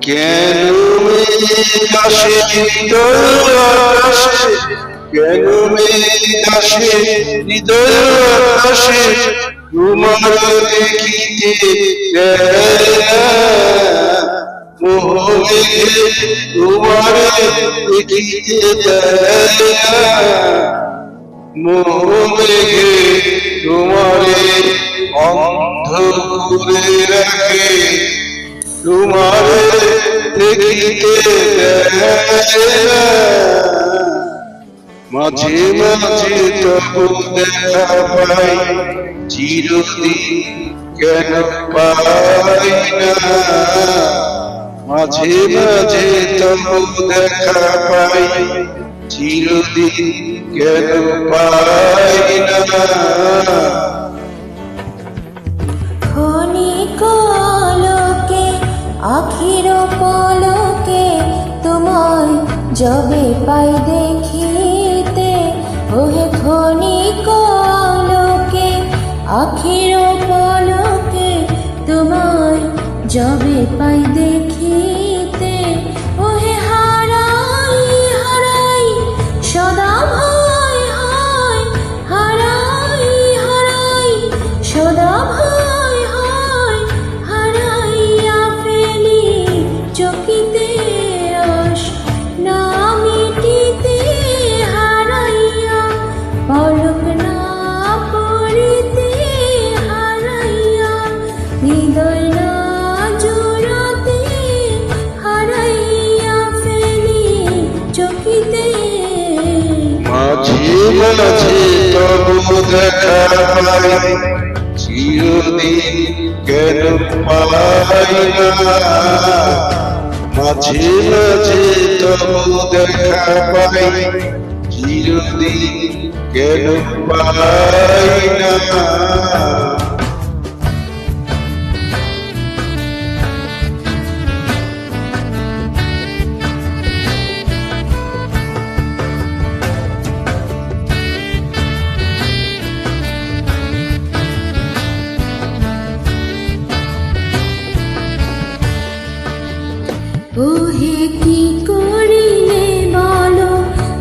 কেন মেঘ আসে হৃদয় আকাশে, কেন মেঘ আসে হৃদয় আকাশে, তোমার দেখিতে দেয় না। মোহ মেঘে তোমার দেখিতে দেয় না। মোহ মেঘে তোমারে অন্ধ করে রাখে, তোমারে দেখিতে দেয় না। মাঝে মাঝে তবু দেখা পাই, চিরদিন কেন পাই না। মাঝে মাঝে তবু দেখা পাই, চিরদিন কেন পাই না। ক্ষণিক আলোকে আখির পলকে তোমায় যবে পাই দেখিতে, ওহে ক্ষণিক আলোকে আখির পলকে তোমায় যবে পাই দেখিতে, ওহে হারাই হারাই সদা ভয় হয়, হারাই হারাই সদা ভয় হয়, হারাইয়া ফেলি চকিতে আস না মিটিতে, হারাইয়া পলক না পড়িতে, হারাইয়া হৃদয় না জোড়াতে, হারাইয়া ফেলি চকিতে। মাঝে মাঝে তবু দেখা পাই, চিরদিন কেন পাই না। মাঝে মাঝে তবু দেখা পাই, চিরদিন কেন পাই না। ওহে কি করিলে বলো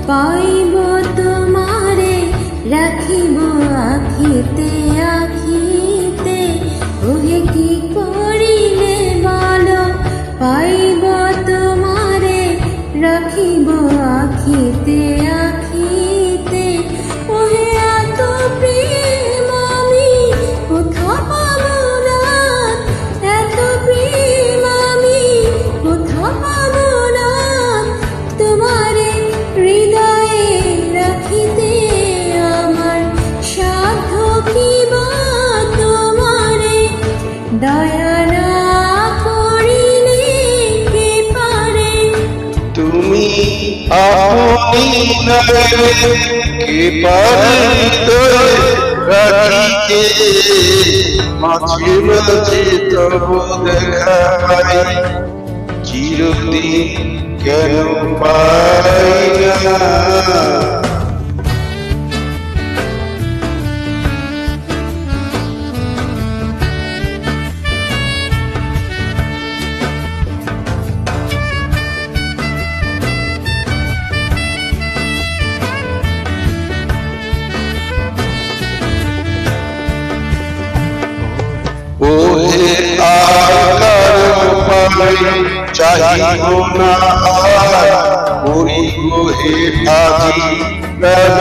পাইব তোমারে, রাখিব আখিতে আখিতে। ওহে কি করিলে বলো পাইব তোমারে, রাখিব আখিতে আখিতে। ওহে এত প্রেম আমি কোথা পাবো না, এত প্রেম আমি কোথা পাবো না। তোমারে হৃদয়ে রাখিতে আমার সাধ্য কি বা, তোমারে দয়া না করিলে কে পারে। তুমি আপনি না কে পারে হৃদয়ে রাখিতে। মাঝে মাঝে তবু দেখা পাই, চিরদিন কেন পাই না। ওহে আকার পাই চাহিব না আর, করিব হে আজি প্রাণ